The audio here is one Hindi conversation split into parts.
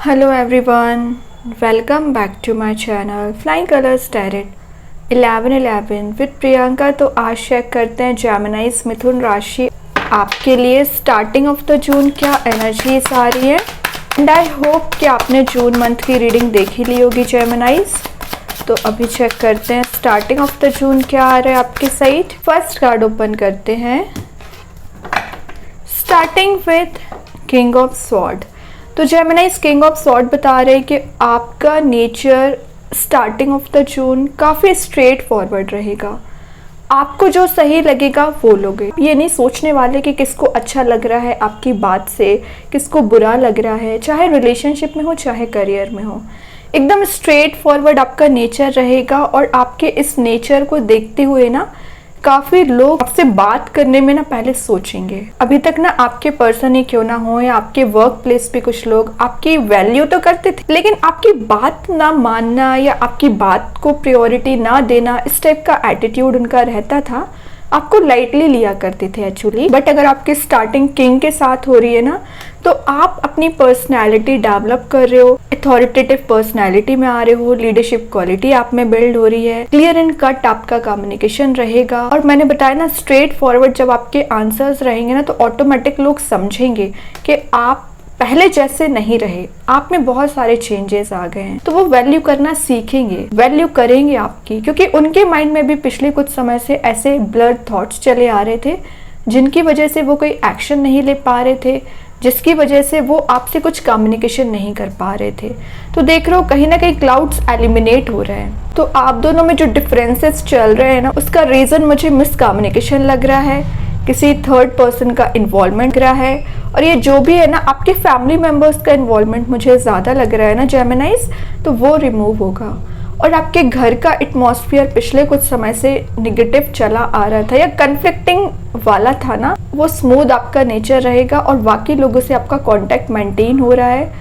Hello everyone, welcome back to my channel Flying Colors Tarot 1111 with Priyanka. तो आज चेक करते हैं जेमिनाइज मिथुन राशि आपके लिए स्टार्टिंग ऑफ द जून क्या एनर्जीज आ रही है। एंड आई होप कि आपने जून मंथ की रीडिंग देखी ली होगी जेमिनाइज। तो अभी चेक करते हैं स्टार्टिंग ऑफ द जून क्या आ रहा है आपके साइड। फर्स्ट कार्ड ओपन करते हैं, starting with king of sword. तो जेमिनाइज किंग ऑफ स्वॉर्ड बता रहे हैं कि आपका nature starting of the June काफ़ी स्ट्रेट फॉरवर्ड रहेगा। आपको जो सही लगेगा वो लोगे, ये नहीं सोचने वाले कि किसको अच्छा लग रहा है आपकी बात से, किसको बुरा लग रहा है, चाहे रिलेशनशिप में हो चाहे करियर में हो। एकदम स्ट्रेट फॉरवर्ड आपका नेचर रहेगा और आपके इस नेचर को देखते हुए ना काफ़ी लोग आपसे बात करने में ना पहले सोचेंगे। अभी तक ना आपके पर्सन ही क्यों ना हो या आपके वर्क प्लेस पे कुछ लोग आपकी वैल्यू तो करते थे, लेकिन आपकी बात ना मानना या आपकी बात को प्रायोरिटी ना देना, इस टाइप का एटीट्यूड उनका रहता था। आपको लाइटली लिया करते थे एक्चुअली। बट अगर आपकी स्टार्टिंग किंग के साथ हो रही है ना, तो आप अपनी पर्सनैलिटी डेवलप कर रहे हो, अथॉरिटेटिव पर्सनैलिटी में आ रहे हो, लीडरशिप क्वालिटी आप में बिल्ड हो रही है, क्लियर एंड कट आपका कम्युनिकेशन रहेगा। और मैंने बताया ना स्ट्रेट फॉरवर्ड जब आपके आंसर्स रहेंगे ना, तो ऑटोमेटिक लोग समझेंगे कि आप पहले जैसे नहीं रहे, आप में बहुत सारे चेंजेस आ गए हैं। तो वो वैल्यू करना सीखेंगे, वैल्यू करेंगे आपकी, क्योंकि उनके माइंड में भी पिछले कुछ समय से ऐसे ब्लड थॉट्स चले आ रहे थे जिनकी वजह से वो कोई एक्शन नहीं ले पा रहे थे, जिसकी वजह से वो आपसे कुछ कम्युनिकेशन नहीं कर पा रहे थे। तो देख रहे हो कहीं ना कहीं क्लाउड्स एलिमिनेट हो रहे हैं। तो आप दोनों में जो डिफरेंसेस चल रहे हैं ना, उसका रीज़न मुझे मिसकम्युनिकेशन लग रहा है, किसी थर्ड पर्सन का इन्वॉल्वमेंट रहा है। और ये जो भी है ना, आपके फैमिली मेम्बर्स का इन्वॉल्वमेंट मुझे ज़्यादा लग रहा है ना जेमिनाइज, तो वो रिमूव होगा। और आपके घर का एटमॉस्फेयर पिछले कुछ समय से निगेटिव चला आ रहा था या कन्फ्लिक्टिंग वाला था ना, वो स्मूथ आपका नेचर रहेगा और बाकी लोगों से आपका कांटेक्ट मेंटेन हो रहा है।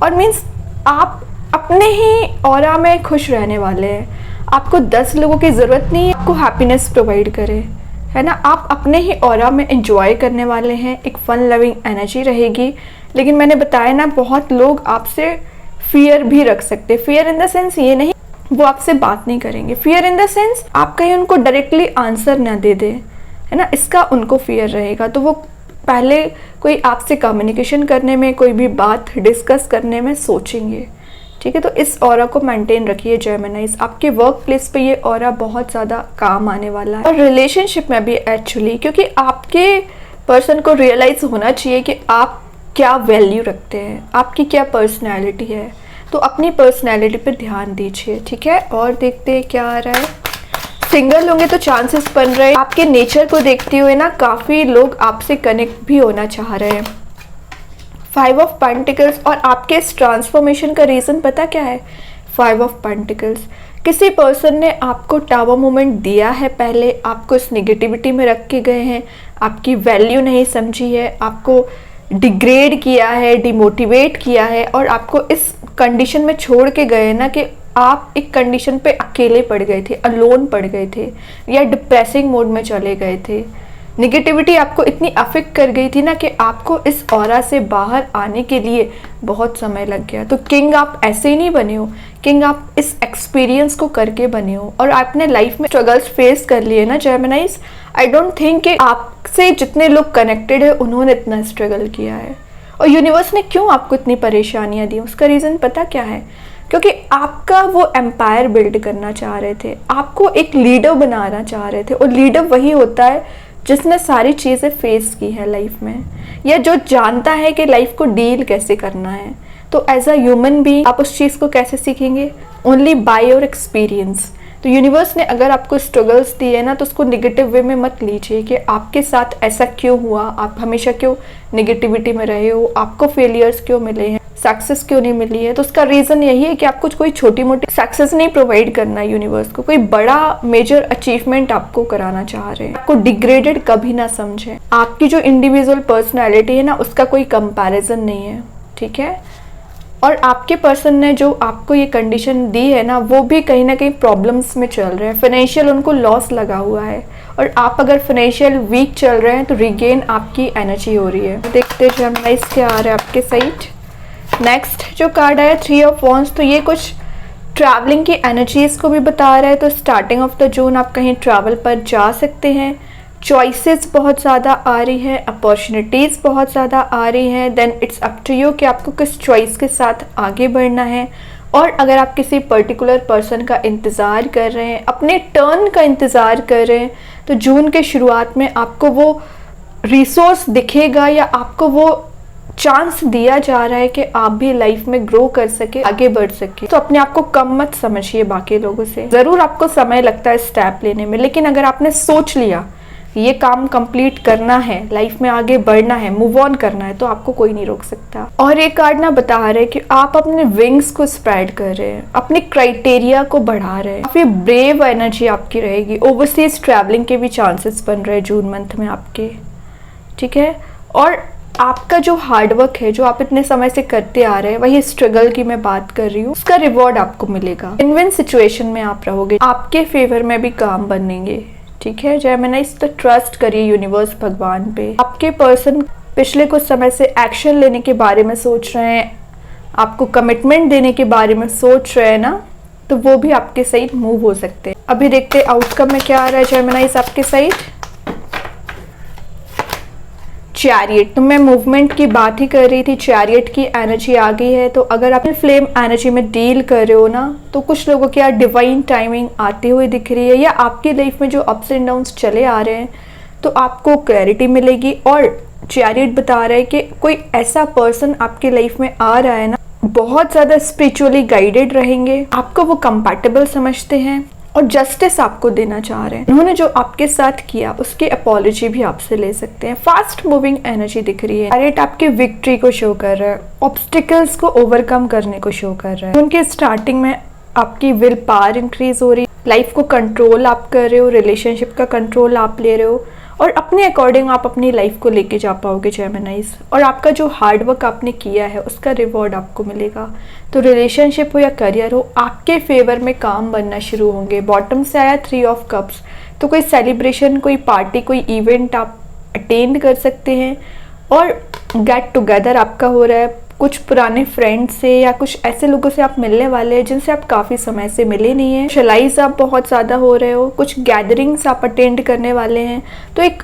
और मीन्स आप अपने ही ऑरा में खुश रहने वाले हैं। आपको 10 लोगों की ज़रूरत नहीं है आपको हैप्पीनेस प्रोवाइड करे, है ना। आप अपने ही ऑरा में एंजॉय करने वाले हैं, एक फन लविंग एनर्जी रहेगी। लेकिन मैंने बताया ना, बहुत लोग आपसे फियर भी रख सकते। फियर इन द सेंस ये नहीं वो आपसे बात नहीं करेंगे, फियर इन द सेंस आप कहीं उनको डायरेक्टली आंसर ना दे दे, है ना, इसका उनको फियर रहेगा। तो वो पहले कोई आपसे कम्युनिकेशन करने में, कोई भी बात डिस्कस करने में सोचेंगे। ठीक है, तो इस ऑरा को मेंटेन रखिए जेमिनाइज। आपके वर्क प्लेस पे ये ऑरा बहुत ज़्यादा काम आने वाला है, और रिलेशनशिप में भी एक्चुअली, क्योंकि आपके पर्सन को रियलाइज होना चाहिए कि आप क्या वैल्यू रखते हैं, आपकी क्या पर्सनैलिटी है। तो अपनी पर्सनैलिटी पे ध्यान दीजिए, ठीक है। और देखते हैं क्या आ रहा है। सिंगल होंगे तो चांसेस बन रहे हैं, आपके नेचर को देखते हुए ना काफ़ी लोग आपसे कनेक्ट भी होना चाह रहे हैं। 5 ऑफ पेंटिकल्स, और आपके इस ट्रांसफॉर्मेशन का रीज़न पता क्या है? 5 ऑफ पेंटिकल्स। किसी पर्सन ने आपको टावर मोमेंट दिया है, पहले आपको इस निगेटिविटी में रख के गए हैं, आपकी वैल्यू नहीं समझी है, आपको डिग्रेड किया है, डिमोटिवेट किया है, और आपको इस कंडीशन में छोड़ के गए ना कि आप एक कंडीशन पे अकेले पड़ गए थे, अलोन पड़ गए थे, या डिप्रेसिंग मोड में चले गए थे। निगेटिविटी आपको इतनी अफेक्ट कर गई थी ना कि आपको इस ऑरा से बाहर आने के लिए बहुत समय लग गया। तो किंग आप ऐसे ही नहीं बने हो, किंग आप इस एक्सपीरियंस को करके बने हो, और आपने लाइफ में स्ट्रगल्स फेस कर लिए ना जेमिनाइज। आई डोंट थिंक कि आपसे जितने लोग कनेक्टेड है उन्होंने इतना स्ट्रगल किया है। और यूनिवर्स ने क्यों आपको इतनी परेशानियां दी, उसका रीज़न पता क्या है? क्योंकि आपका वो एम्पायर बिल्ड करना चाह रहे थे, आपको एक लीडर बनाना चाह रहे थे। और लीडर वही होता है जिसने सारी चीज़ें फेस की है लाइफ में, या जो जानता है कि लाइफ को डील कैसे करना है। तो एज अ ह्यूमन बीइंग आप उस चीज़ को कैसे सीखेंगे? Only by your experience. तो यूनिवर्स ने अगर आपको स्ट्रगल्स दिए ना, तो उसको निगेटिव वे में मत लीजिए कि आपके साथ ऐसा क्यों हुआ, आप हमेशा क्यों निगेटिविटी में रहे हो, आपको फेलियर्स क्यों मिले हैं, सक्सेस क्यों नहीं मिली है। तो उसका रीज़न यही है कि आपको कोई छोटी मोटी सक्सेस नहीं प्रोवाइड करना है यूनिवर्स को, कोई बड़ा मेजर अचीवमेंट आपको कराना चाह रहे हैं। आपको डिग्रेडेड कभी ना समझें। आपकी जो इंडिविजुअल पर्सनैलिटी है ना, उसका कोई कंपैरिजन नहीं है, ठीक है। और आपके पर्सन ने जो आपको ये कंडीशन दी है ना, वो भी कहीं ना कहीं प्रॉब्लम्स में चल रहे हैं, फाइनेंशियल उनको लॉस लगा हुआ है। और आप अगर फाइनेंशियल वीक चल रहे हैं तो रिगेन आपकी एनर्जी हो रही है। देखते हैं जेमिनाइज क्या आ रहा है आपके साइड। नेक्स्ट जो कार्ड आया 3 ऑफ वॉन्ड्स, तो ये कुछ ट्रैवलिंग की एनर्जीज को भी बता रहा है। तो स्टार्टिंग ऑफ द जून आप कहीं ट्रैवल पर जा सकते हैं, चॉइसेस बहुत ज़्यादा आ रही है, अपॉर्चुनिटीज़ बहुत ज़्यादा आ रही हैं। Then it's up to you कि आपको किस चॉइस के साथ आगे बढ़ना है। और अगर आप किसी पर्टिकुलर पर्सन का इंतज़ार कर रहे हैं, अपने टर्न का इंतज़ार कर रहे हैं, तो जून के शुरुआत में आपको वो रिसोर्स दिखेगा या आपको वो चांस दिया जा रहा है कि आप भी लाइफ में ग्रो कर सके, आगे बढ़ सके। तो अपने आप को कम मत समझिए बाकी लोगों से। ज़रूर आपको समय लगता है स्टेप लेने में, लेकिन अगर आपने सोच लिया ये काम कंप्लीट करना है, लाइफ में आगे बढ़ना है, मूव ऑन करना है, तो आपको कोई नहीं रोक सकता। और एक कार्ड ना बता रहे कि आप अपने विंग्स को स्प्रेड कर रहे हैं, अपने क्राइटेरिया को बढ़ा रहे हैं, काफी ब्रेव एनर्जी आपकी रहेगी। ओवरसीज ट्रैवलिंग के भी चांसेस बन रहे हैं जून मंथ में आपके, ठीक है। और आपका जो हार्डवर्क है, जो आप इतने समय से करते आ रहे हैं, वही स्ट्रगल की मैं बात कर रही हूँ, उसका रिवॉर्ड आपको मिलेगा। विन विन सिचुएशन में आप रहोगे, आपके फेवर में भी काम बनेंगे, ठीक है। जेमिनाइज, तो ट्रस्ट करिए यूनिवर्स, भगवान पे। आपके पर्सन पिछले कुछ समय से एक्शन लेने के बारे में सोच रहे हैं, आपको कमिटमेंट देने के बारे में सोच रहे हैं ना, तो वो भी आपके साइड मूव हो सकते हैं। अभी देखते हैं आउटकम में क्या आ रहा है जेमिनाइज आपके साइड। चैरियट, तो मैं मूवमेंट की बात ही कर रही थी, चैरियट की एनर्जी आ गई है। तो अगर आप फ्लेम एनर्जी में डील कर रहे हो ना, तो कुछ लोगों की यार डिवाइन टाइमिंग आती हुई दिख रही है, या आपकी लाइफ में जो अप्स एंड डाउन्स चले आ रहे हैं तो आपको क्लैरिटी मिलेगी। और चैरियट बता रहा है कि कोई ऐसा पर्सन आपकी लाइफ में आ रहा है ना, बहुत ज़्यादा स्पिरिचुअली गाइडेड रहेंगे, आपको वो कंपैटिबल समझते हैं और जस्टिस आपको देना चाह रहे हैं। उन्होंने जो आपके साथ किया उसकी अपॉलॉजी भी आपसे ले सकते हैं। फास्ट मूविंग एनर्जी दिख रही है। चैरियट आपकी विक्ट्री को शो कर रहा है, ऑब्स्टिकल्स को ओवरकम करने को शो कर रहा है। उनके स्टार्टिंग में आपकी विल पावर इंक्रीज हो रही है, लाइफ को कंट्रोल आप कर रहे हो, रिलेशनशिप का कंट्रोल आप ले रहे हो, और अपने अकॉर्डिंग आप अपनी लाइफ को लेके जा पाओगे जेमिनाइज। और आपका जो हार्डवर्क आपने किया है उसका रिवॉर्ड आपको मिलेगा। तो रिलेशनशिप हो या करियर हो, आपके फेवर में काम बनना शुरू होंगे। बॉटम से आया 3 ऑफ कप्स, तो कोई सेलिब्रेशन, कोई पार्टी, कोई इवेंट आप अटेंड कर सकते हैं और गेट टुगेदर आपका हो रहा है। कुछ पुराने फ्रेंड से या कुछ ऐसे लोगों से आप मिलने वाले हैं जिनसे आप काफ़ी समय से मिले नहीं हैं। सोशलाइज आप बहुत ज़्यादा हो रहे हो, कुछ गैदरिंग्स आप अटेंड करने वाले हैं। तो एक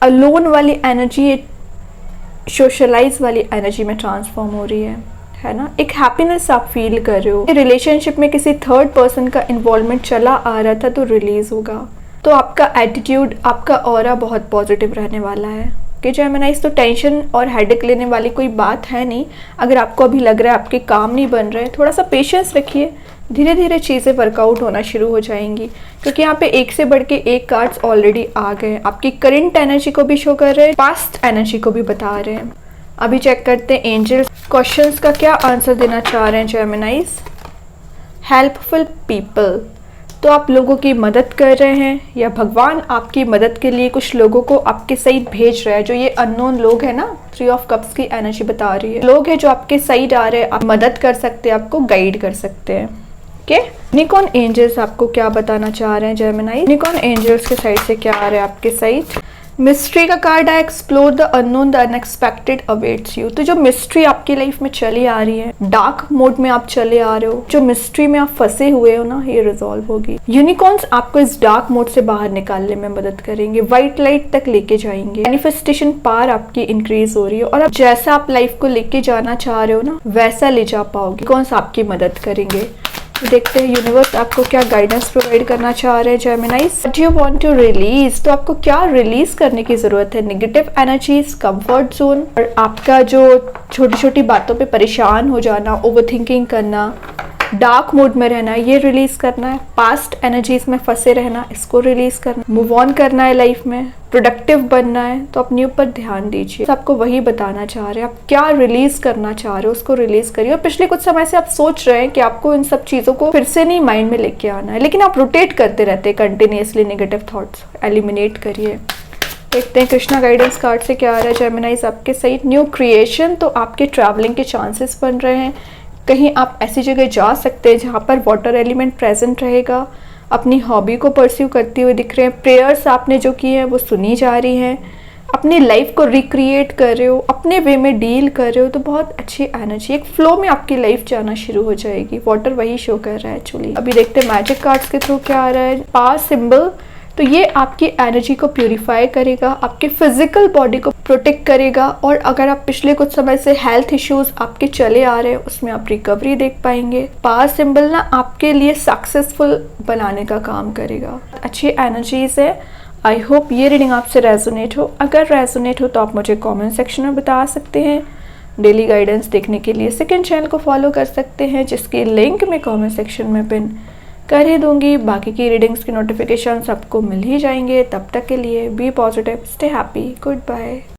अलोन वाली एनर्जी सोशलाइज वाली एनर्जी में ट्रांसफॉर्म हो रही है ना। एक हैप्पीनेस आप फील कर रहे हो। रिलेशनशिप में किसी थर्ड पर्सन का इन्वॉल्वमेंट चला आ रहा था तो रिलीज होगा। तो आपका एटीट्यूड, आपका ऑरा बहुत पॉजिटिव रहने वाला है कि जेमिनाइज। तो टेंशन और हेडेक लेने वाली कोई बात है नहीं। अगर आपको अभी लग रहा है आपके काम नहीं बन रहे, थोड़ा सा पेशेंस रखिए, धीरे धीरे चीज़ें वर्कआउट होना शुरू हो जाएंगी, क्योंकि यहाँ पे एक से बढ़ के एक कार्ड्स ऑलरेडी आ गए। आपकी करंट एनर्जी को भी शो कर रहे हैं, पास्ट एनर्जी को भी बता रहे हैं। अभी चेक करते हैं एंजल्स क्वेश्चंस का क्या आंसर देना चाह रहे हैं जेमिनाइज। हेल्पफुल पीपल, तो आप लोगों की मदद कर रहे हैं या भगवान आपकी मदद के लिए कुछ लोगों को आपके साइड भेज रहा है। जो ये अननोन लोग हैं ना, 3 ऑफ कप्स की एनर्जी बता रही है, लोग हैं जो आपके साइड आ रहे हैं, आप मदद कर सकते हैं, आपको गाइड कर सकते हैं। ओके, यूनिकॉर्न एंजल्स आपको क्या बताना चाह रहे हैं जेमिनाई। यूनिकॉर्न एंजल्स के साइड से क्या आ रहा है आपके साइड। मिस्ट्री का कार्ड है, explore the unknown, the unexpected awaits you. तो जो मिस्ट्री आपकी लाइफ में चली आ रही है, डार्क मोड में आप चले आ रहे हो, जो मिस्ट्री में आप फंसे हुए हो ना, ये रिजॉल्व होगी। यूनिकॉर्न्स आपको इस डार्क मोड से बाहर निकालने में मदद करेंगे, व्हाइट लाइट तक लेके जाएंगे। मैनिफेस्टेशन पावर आपकी इंक्रीज हो रही है और अब जैसा आप लाइफ को लेके जाना चाह रहे हो ना, वैसा ले जा पाओगे। यूनिकॉर्न्स आपकी मदद करेंगे। देखते हैं यूनिवर्स आपको क्या गाइडेंस प्रोवाइड करना चाह रहे हैं जेमिनाइज। What you want to release, तो आपको क्या रिलीज करने की जरूरत है। नेगेटिव एनर्जीज, कंफर्ट जोन, और आपका जो छोटी छोटी बातों पे परेशान हो जाना, ओवरथिंकिंग करना, डार्क मोड में रहना, ये रिलीज करना है। पास्ट एनर्जीज में फंसे रहना, इसको रिलीज करना। मूव ऑन करना है लाइफ में, प्रोडक्टिव बनना है, तो अपने ऊपर ध्यान दीजिए। आपको वही बताना चाह रहे हैं, आप क्या रिलीज करना चाह रहे हो उसको रिलीज करिए। और पिछले कुछ समय से आप सोच रहे हैं कि आपको इन सब चीजों को फिर से नहीं माइंड में लेके आना है, लेकिन आप रोटेट करते रहते हैं कंटिन्यूअसली। नेगेटिव थॉट्स एलिमिनेट करिए। देखते हैं कृष्णा गाइडेंस कार्ड से क्या आ रहा है जेमिनाइज आपके साइड। न्यू क्रिएशन, तो आपके ट्रैवलिंग के चांसेस बन रहे हैं। कहीं आप ऐसी जगह जा सकते हैं जहाँ पर वाटर एलिमेंट प्रेजेंट रहेगा। अपनी हॉबी को परस्यू करते हुए दिख रहे हैं। प्रेयर्स आपने जो की है वो सुनी जा रही हैं। अपनी लाइफ को रिक्रिएट कर रहे हो, अपने वे में डील कर रहे हो, तो बहुत अच्छी एनर्जी, एक फ्लो में आपकी लाइफ जाना शुरू हो जाएगी। वाटर वही शो कर रहा है एक्चुअली। अभी देखते हैं मैजिक कार्ड्स के थ्रू क्या आ रहा है। पावर सिंबल, तो ये आपकी एनर्जी को प्यूरिफाई करेगा, आपके फिजिकल बॉडी को प्रोटेक्ट करेगा, और अगर आप पिछले कुछ समय से हेल्थ इश्यूज आपके चले आ रहे हैं उसमें आप रिकवरी देख पाएंगे। पावर सिंबल ना आपके लिए सक्सेसफुल बनाने का काम करेगा। अच्छी एनर्जीज है। आई होप ये रीडिंग आपसे रेजोनेट हो। अगर रेजोनेट हो तो आप मुझे कमेंट सेक्शन में बता सकते हैं। डेली गाइडेंस देखने के लिए सेकंड चैनल को फॉलो कर सकते हैं, जिसकी लिंक मैं कमेंट सेक्शन में पिन कर ही दूंगी। बाकी की रीडिंग्स की नोटिफिकेशन आपको मिल ही जाएंगे। तब तक के लिए be positive, stay happy, good bye.